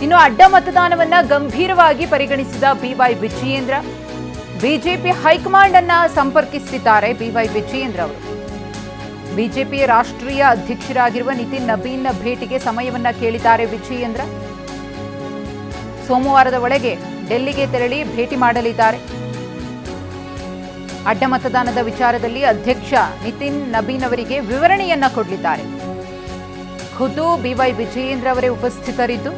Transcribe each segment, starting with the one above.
ಇನ್ನು ಅಡ್ಡ ಮತದಾನವನ್ನ ಗಂಭೀರವಾಗಿ ಪರಿಗಣಿಸಿದ ಬಿವೈ ವಿಜಯೇಂದ್ರ ಬಿಜೆಪಿ ಹೈಕಮಾಂಡ್ ಅನ್ನ ಸಂಪರ್ಕಿಸಿದ್ದಾರೆ. ಬಿವೈ ವಿಜಯೇಂದ್ರ ಅವರು ಬಿಜೆಪಿಯ ರಾಷ್ಟ್ರೀಯ ಅಧ್ಯಕ್ಷರಾಗಿರುವ ನಿತಿನ್ ನಬೀನ್ ಭೇಟಿಗೆ ಸಮಯವನ್ನ ಕೇಳಿದ್ದಾರೆ. ವಿಜಯೇಂದ್ರ ಸೋಮವಾರದ ಒಳಗೆ ಡೆಲ್ಲಿಗೆ ತೆರಳಿ ಭೇಟಿ ಮಾಡಲಿದ್ದಾರೆ. ಅಡ್ಡ ಮತದಾನದ ವಿಚಾರದಲ್ಲಿ ಅಧ್ಯಕ್ಷ ನಿತಿನ್ ನಬೀನ್ ಅವರಿಗೆ ವಿವರಣೆಯನ್ನ ಕೊಡಲಿದ್ದಾರೆ. ಖುದ್ದು ಬಿವೈ ವಿಜಯೇಂದ್ರ ಅವರೇ ಉಪಸ್ಥಿತರಿದ್ದು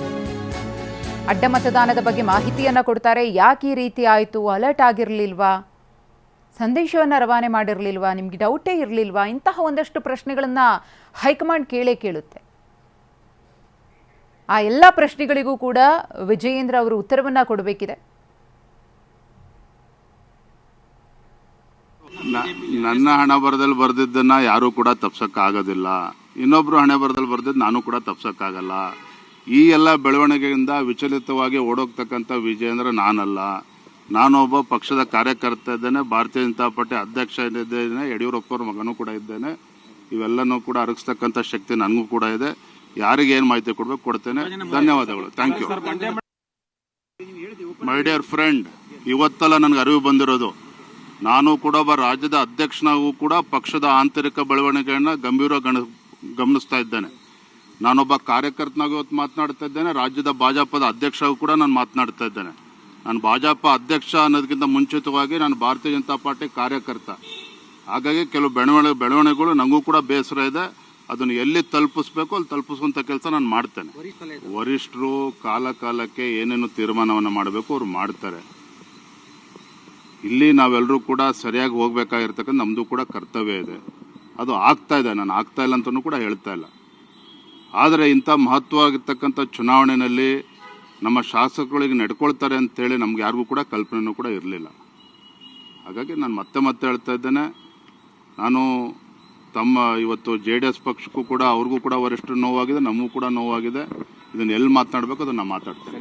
ಅಡ್ಡ ಮತದಾನದ ಬಗ್ಗೆ ಮಾಹಿತಿಯನ್ನ ಕೊಡ್ತಾರೆ. ಯಾಕೆ ಈ ರೀತಿ ಆಯಿತು, ಅಲರ್ಟ್ ಆಗಿರಲಿಲ್ವಾ, ಸಂದೇಶವನ್ನು ರವಾನೆ ಮಾಡಿರಲಿಲ್ವಾ, ನಿಮ್ಗೆ ಡೌಟೇ ಇರಲಿಲ್ವಾ, ಇಂತಹ ಒಂದಷ್ಟು ಪ್ರಶ್ನೆಗಳನ್ನು ಹೈಕಮಾಂಡ್ ಕೇಳುತ್ತೆ. ಆ ಎಲ್ಲ ಪ್ರಶ್ನೆಗಳಿಗೂ ಕೂಡ ವಿಜಯೇಂದ್ರ ಅವರು ಉತ್ತರವನ್ನ ಕೊಡಬೇಕಿದೆ. ನನ್ನ ಹಣ ಬರದಲ್ಲಿ ಬರ್ದಿದ್ದನ್ನ ಯಾರೂ ಕೂಡ ತಪ್ಸಕ್ಕಾಗೋದಿಲ್ಲ. ಇನ್ನೊಬ್ರು ಹಣೆ ಬರದಲ್ಲಿ ಬರ್ದಿದ್ದು ನಾನು ಕೂಡ ತಪ್ಸಕ್ಕಾಗಲ್ಲ. ಈ ಎಲ್ಲ ಬೆಳವಣಿಗೆಯಿಂದ ವಿಚಲಿತವಾಗಿ ಓಡೋಗ್ತಕ್ಕಂಥ ವಿಜಯೇಂದ್ರ ನಾನಲ್ಲ. ನಾನೊಬ್ಬ ಪಕ್ಷದ ಕಾರ್ಯಕರ್ತ ಇದ್ದೇನೆ, ಭಾರತೀಯ ಜನತಾ ಪಾರ್ಟಿ ಅಧ್ಯಕ್ಷ ಇದ್ದೇನೆ, ಯಡಿಯೂರಪ್ಪವ್ರ ಮಗನೂ ಕೂಡ ಇದ್ದೇನೆ. ಇವೆಲ್ಲನೂ ಕೂಡ ಅರಗಿಸ್ತಕ್ಕಂಥ ಶಕ್ತಿ ನನಗೂ ಕೂಡ ಇದೆ. ಯಾರಿಗೆ ಏನು ಮಾಹಿತಿ ಕೊಡ್ಬೇಕು ಕೊಡ್ತೇನೆ. ಧನ್ಯವಾದಗಳು. Thank you. My dear friend, ಇವತ್ತೆಲ್ಲ ನನಗೆ ಅರಿವು ಬಂದಿರೋದು. ನಾನು ಕೂಡ ಒಬ್ಬ ರಾಜ್ಯದ ಅಧ್ಯಕ್ಷನಾಗೂ ಕೂಡ ಪಕ್ಷದ ಆಂತರಿಕ ಬೆಳವಣಿಗೆಯನ್ನು ಗಂಭೀರವಾಗಿ ಗಮನಿಸ್ತಾ ಇದ್ದೇನೆ. ನಾನೊಬ್ಬ ಕಾರ್ಯಕರ್ತನಾಗಿ ಇವತ್ತು ಮಾತನಾಡ್ತಾ ಇದ್ದೇನೆ. ರಾಜ್ಯದ ಭಾಜಪದ ಅಧ್ಯಕ್ಷಗೂ ಕೂಡ ನಾನು ಮಾತನಾಡ್ತಾ ಇದ್ದೇನೆ. ನಾನು ಭಾಜಪ ಅಧ್ಯಕ್ಷ ಅನ್ನೋದಕ್ಕಿಂತ ಮುಂಚಿತವಾಗಿ ನಾನು ಭಾರತೀಯ ಜನತಾ ಪಾರ್ಟಿ ಕಾರ್ಯಕರ್ತ. ಹಾಗಾಗಿ ಕೆಲವು ಬೆಳವಣಿಗೆಗಳು ನನಗೂ ಕೂಡ ಬೇಸರ ಇದೆ. ಅದನ್ನು ಎಲ್ಲಿ ತಲುಪಿಸ್ಬೇಕು ಅಲ್ಲಿ ತಲುಪಿಸುವಂಥ ಕೆಲಸ ನಾನು ಮಾಡ್ತೇನೆ. ವರಿಷ್ಠರು ಕಾಲಕ್ಕೆ ಏನೇನು ತೀರ್ಮಾನವನ್ನು ಮಾಡಬೇಕು ಅವ್ರು ಮಾಡ್ತಾರೆ. ಇಲ್ಲಿ ನಾವೆಲ್ಲರೂ ಕೂಡ ಸರಿಯಾಗಿ ಹೋಗ್ಬೇಕಾಗಿರ್ತಕ್ಕಂಥ ನಮ್ಮದು ಕೂಡ ಕರ್ತವ್ಯ ಇದೆ. ಅದು ಆಗ್ತಾ ಇದೆ. ನಾನು ಆಗ್ತಾ ಇಲ್ಲ ಅಂತಲೂ ಕೂಡ ಹೇಳ್ತಾ ಇಲ್ಲ. ಆದರೆ ಇಂಥ ಮಹತ್ವವಾಗಿರ್ತಕ್ಕಂಥ ಚುನಾವಣೆಯಲ್ಲಿ ನಮ್ಮ ಶಾಸಕರುಗಳಿಗೆ ನಡ್ಕೊಳ್ತಾರೆ ಅಂತೇಳಿ ನಮ್ಗೆ ಯಾರಿಗೂ ಕೂಡ ಕಲ್ಪನೆಯೂ ಕೂಡ ಇರಲಿಲ್ಲ. ಹಾಗಾಗಿ ನಾನು ಮತ್ತೆ ಹೇಳ್ತಾ ಇದ್ದೇನೆ, ನಾನು ಇವತ್ತು JDS ಪಕ್ಷಕ್ಕೂ ಕೂಡ ಅವ್ರಿಗೂ ಕೂಡ ವರಿಷ್ಠ ನೋವಾಗಿದೆ, ನಮಗೂ ಕೂಡ ನೋವಾಗಿದೆ. ಇದನ್ನು ಎಲ್ಲಿ ಮಾತನಾಡಬೇಕು ಅದನ್ನು ಮಾತಾಡ್ತೇನೆ.